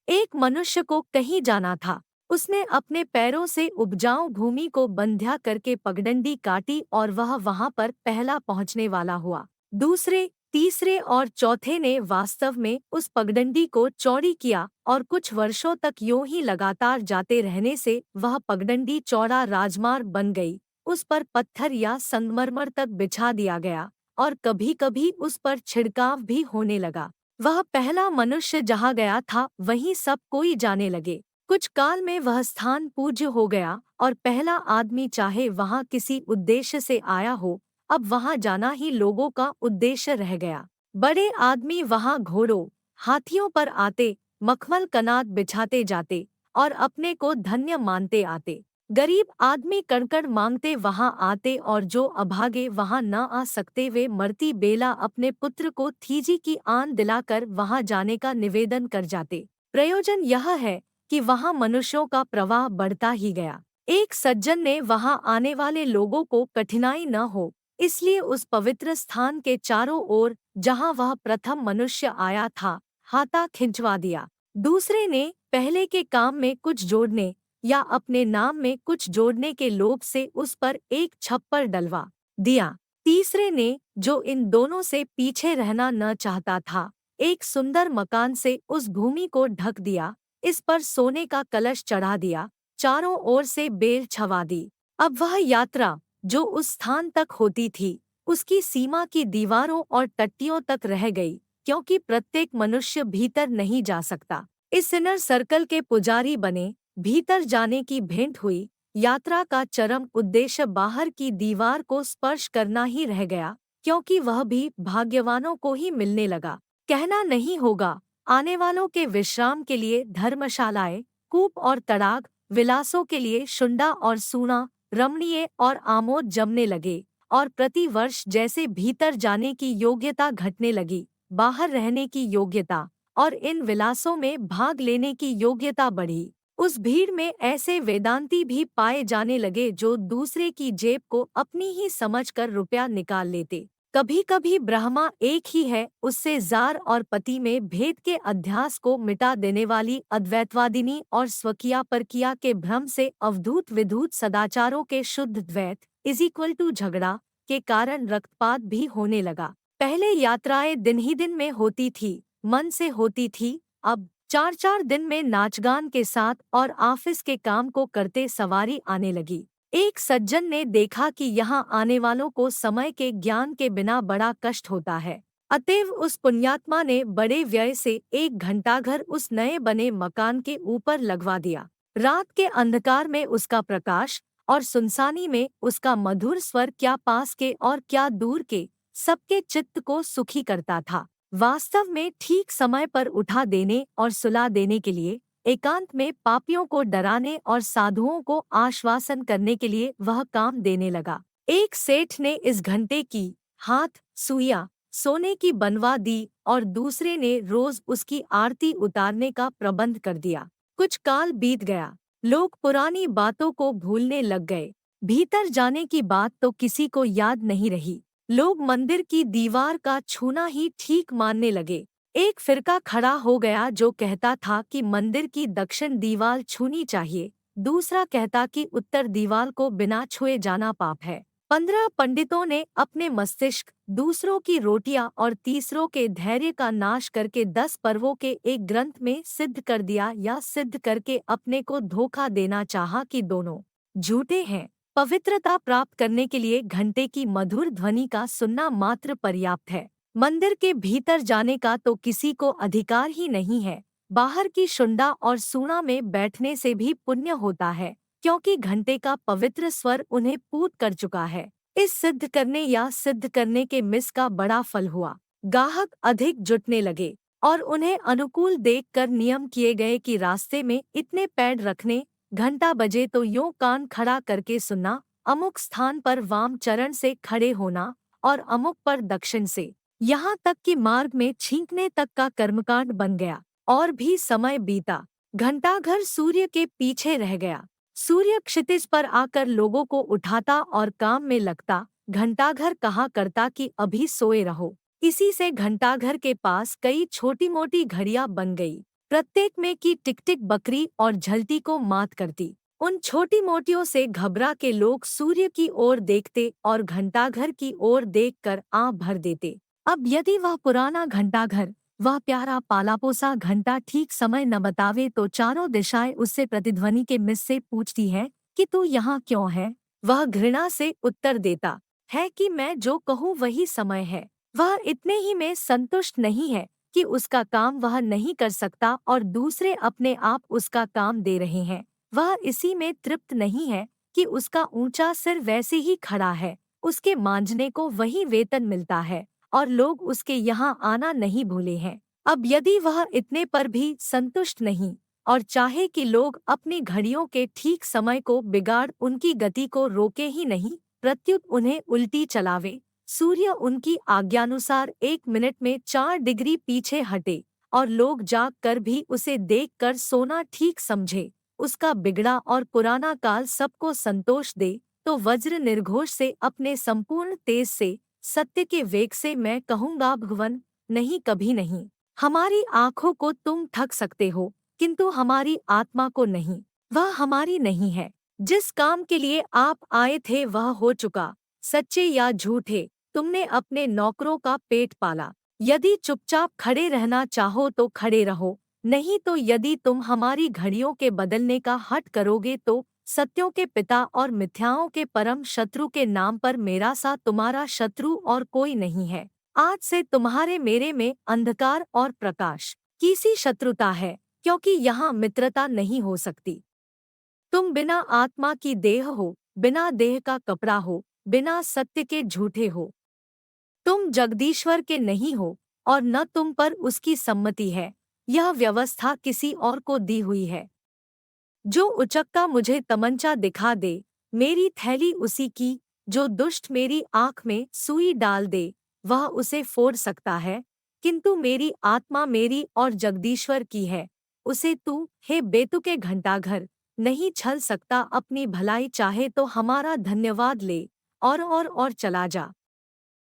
एक मनुष्य को कहीं जाना था। उसने अपने पैरों से उपजाऊ भूमि को बंध्या करके पगडंडी काटी और वह वहां पर पहला पहुंचने वाला हुआ। दूसरे, तीसरे और चौथे ने वास्तव में उस पगडंडी को चौड़ी किया और कुछ वर्षों तक यूं ही लगातार जाते रहने से वह पगडंडी चौड़ा राजमार्ग बन गई। उस पर पत्थर या संगमरमर तक बिछा दिया गया और कभी-कभी उस पर छिड़काव भी होने लगा। वह पहला मनुष्य जहाँ गया था वहीं सब कोई जाने लगे। कुछ काल में वह स्थान पूज्य हो गया और पहला आदमी चाहे वहाँ किसी उद्देश्य से आया हो, अब वहाँ जाना ही लोगों का उद्देश्य रह गया। बड़े आदमी वहाँ घोड़ों, हाथियों पर आते, मखमल कनात बिछाते जाते और अपने को धन्य मानते आते। गरीब आदमी कणकण मांगते वहां आते और जो अभागे वहां न आ सकते वे मरती बेला अपने पुत्र को थीजी की आन दिलाकर वहां जाने का निवेदन कर जाते। प्रयोजन यह है कि वहां मनुष्यों का प्रवाह बढ़ता ही गया। एक सज्जन ने वहां आने वाले लोगों को कठिनाई न हो, इसलिए उस पवित्र स्थान के चारों ओर जहां वह प्रथम मनुष्य आया था हाथा खिंचवा दिया। दूसरे ने पहले के काम में कुछ जोड़ने या अपने नाम में कुछ जोड़ने के लोभ से उस पर एक छप्पर डलवा दिया। तीसरे ने, जो इन दोनों से पीछे रहना न चाहता था, एक सुंदर मकान से उस भूमि को ढक दिया, इस पर सोने का कलश चढ़ा दिया, चारों ओर से बेल छवा दी। अब वह यात्रा जो उस स्थान तक होती थी, उसकी सीमा की दीवारों और टट्टियों तक रह गई, क्योंकि प्रत्येक मनुष्य भीतर नहीं जा सकता। इस इनर सर्कल के पुजारी बने, भीतर जाने की भेंट हुई। यात्रा का चरम उद्देश्य बाहर की दीवार को स्पर्श करना ही रह गया, क्योंकि वह भी भाग्यवानों को ही मिलने लगा। कहना नहीं होगा, आने वालों के विश्राम के लिए धर्मशालाएं, कूप और तड़ाग, विलासों के लिए शुंडा और सूना, रमणीय और आमोद जमने लगे और प्रति वर्ष जैसे भीतर जाने की योग्यता घटने लगी, बाहर रहने की योग्यता और इन विलासों में भाग लेने की योग्यता बढ़ी। उस भीड़ में ऐसे वेदांती भी पाए जाने लगे जो दूसरे की जेब को अपनी ही समझकर रुपया निकाल लेते। कभी कभी ब्रह्मा एक ही है, उससे जार और पति में भेद के अध्यास को मिटा देने वाली अद्वैतवादिनी और स्वकिया परकिया के भ्रम से अवधूत विधूत सदाचारों के शुद्ध द्वैत इज इक्वल टू झगड़ा के कारण रक्तपात भी होने लगा। पहले यात्राएं दिन ही दिन में होती थी, मन से होती थी, अब 4-4 दिन में नाचगान के साथ और ऑफिस के काम को करते सवारी आने लगी। एक सज्जन ने देखा कि यहाँ आने वालों को समय के ज्ञान के बिना बड़ा कष्ट होता है। अतएव उस पुण्यात्मा ने बड़े व्यय से एक घंटाघर उस नए बने मकान के ऊपर लगवा दिया। रात के अंधकार में उसका प्रकाश और सुनसानी में उसका मधुर स्वर क्या पास के और क्या दूर के सबके चित्त को सुखी करता था। वास्तव में ठीक समय पर उठा देने और सुला देने के लिए, एकांत में पापियों को डराने और साधुओं को आश्वासन करने के लिए वह काम देने लगा। एक सेठ ने इस घंटे की हाथ सुइयां सोने की बनवा दी और दूसरे ने रोज उसकी आरती उतारने का प्रबंध कर दिया। कुछ काल बीत गया, लोग पुरानी बातों को भूलने लग गए। भीतर जाने की बात तो किसी को याद नहीं रही। लोग मंदिर की दीवार का छूना ही ठीक मानने लगे। एक फिरका खड़ा हो गया जो कहता था कि मंदिर की दक्षिण दीवार छूनी चाहिए, दूसरा कहता कि उत्तर दीवार को बिना छुए जाना पाप है। 15 पंडितों ने अपने मस्तिष्क, दूसरों की रोटियां और तीसरों के धैर्य का नाश करके 10 पर्वों के एक ग्रंथ में सिद्ध कर दिया या सिद्ध करके अपने को धोखा देना चाहा कि दोनों झूठे हैं। पवित्रता प्राप्त करने के लिए घंटे की मधुर ध्वनि का सुनना मात्र पर्याप्त है। मंदिर के भीतर जाने का तो किसी को अधिकार ही नहीं है। बाहर की शुंडा और सूना में बैठने से भी पुण्य होता है, क्योंकि घंटे का पवित्र स्वर उन्हें पूत कर चुका है। इस सिद्ध करने या सिद्ध करने के मिस का बड़ा फल हुआ। गाहक अधिक जुटने लगे और उन्हें अनुकूल देखकर नियम किए गए कि रास्ते में इतने पैड रखने, घंटा बजे तो यूं कान खड़ा करके सुनना, अमुक स्थान पर वाम चरण से खड़े होना और अमुक पर दक्षिण से। यहाँ तक कि मार्ग में छींकने तक का कर्मकांड बन गया। और भी समय बीता, घंटाघर सूर्य के पीछे रह गया। सूर्य क्षितिज पर आकर लोगों को उठाता और काम में लगता। घंटाघर कहा करता कि अभी सोए रहो। इसी से घंटाघर के पास कई छोटी मोटी घड़ियां बन गई। प्रत्येक में की टिक टिक बकरी और झलटी को मात करती। उन छोटी मोटियों से घबरा के लोग सूर्य की ओर देखते और घंटाघर की ओर देखकर आँख भर देते। अब यदि वह पुराना घंटाघर, वह प्यारा पालापोसा घंटा ठीक समय न बतावे तो चारों दिशाएं उससे प्रतिध्वनि के मिस से पूछती हैं कि तू यहाँ क्यों है। वह घृणा से उत्तर देता है कि मैं जो कहूँ वही समय है। वह इतने ही में संतुष्ट नहीं है कि उसका काम वह नहीं कर सकता और दूसरे अपने आप उसका काम दे रहे हैं। वह इसी में तृप्त नहीं है कि उसका ऊंचा सिर वैसे ही खड़ा है, उसके मांझने को वही वेतन मिलता है और लोग उसके यहाँ आना नहीं भूले हैं। अब यदि वह इतने पर भी संतुष्ट नहीं और चाहे कि लोग अपनी घड़ियों के ठीक समय को बिगाड़ उनकी गति को रोके ही नहीं, प्रत्युत उन्हें उल्टी चलावे, सूर्य उनकी आज्ञानुसार 1 मिनट में 4 डिग्री पीछे हटे और लोग जाग कर भी उसे देखकर सोना ठीक समझे, उसका बिगड़ा और पुराना काल सबको संतोष दे, तो वज्र निर्घोष से अपने संपूर्ण तेज से, सत्य के वेग से मैं कहूँगा भगवन, नहीं कभी नहीं। हमारी आँखों को तुम ठग सकते हो, किंतु हमारी आत्मा को नहीं। वह हमारी नहीं है। जिस काम के लिए आप आए थे वह हो चुका, सच्चे या झूठे, तुमने अपने नौकरों का पेट पाला। यदि चुपचाप खड़े रहना चाहो तो खड़े रहो, नहीं तो यदि तुम हमारी घड़ियों के बदलने का हठ करोगे तो सत्यों के पिता और मिथ्याओं के परम शत्रु के नाम पर मेरा सा तुम्हारा शत्रु और कोई नहीं है। आज से तुम्हारे मेरे में अंधकार और प्रकाश की सी शत्रुता है, क्योंकि यहाँ मित्रता नहीं हो सकती। तुम बिना आत्मा की देह हो, बिना देह का कपड़ा हो, बिना सत्य के झूठे हो। तुम जगदीश्वर के नहीं हो और न तुम पर उसकी सम्मति है। यह व्यवस्था किसी और को दी हुई है। जो उचक्का मुझे तमंचा दिखा दे, मेरी थैली उसी की। जो दुष्ट मेरी आँख में सुई डाल दे, वह उसे फोड़ सकता है, किंतु मेरी आत्मा मेरी और जगदीश्वर की है। उसे तू, हे बेतुके घंटाघर, नहीं छल सकता। अपनी भलाई चाहे तो हमारा धन्यवाद ले और चला जा।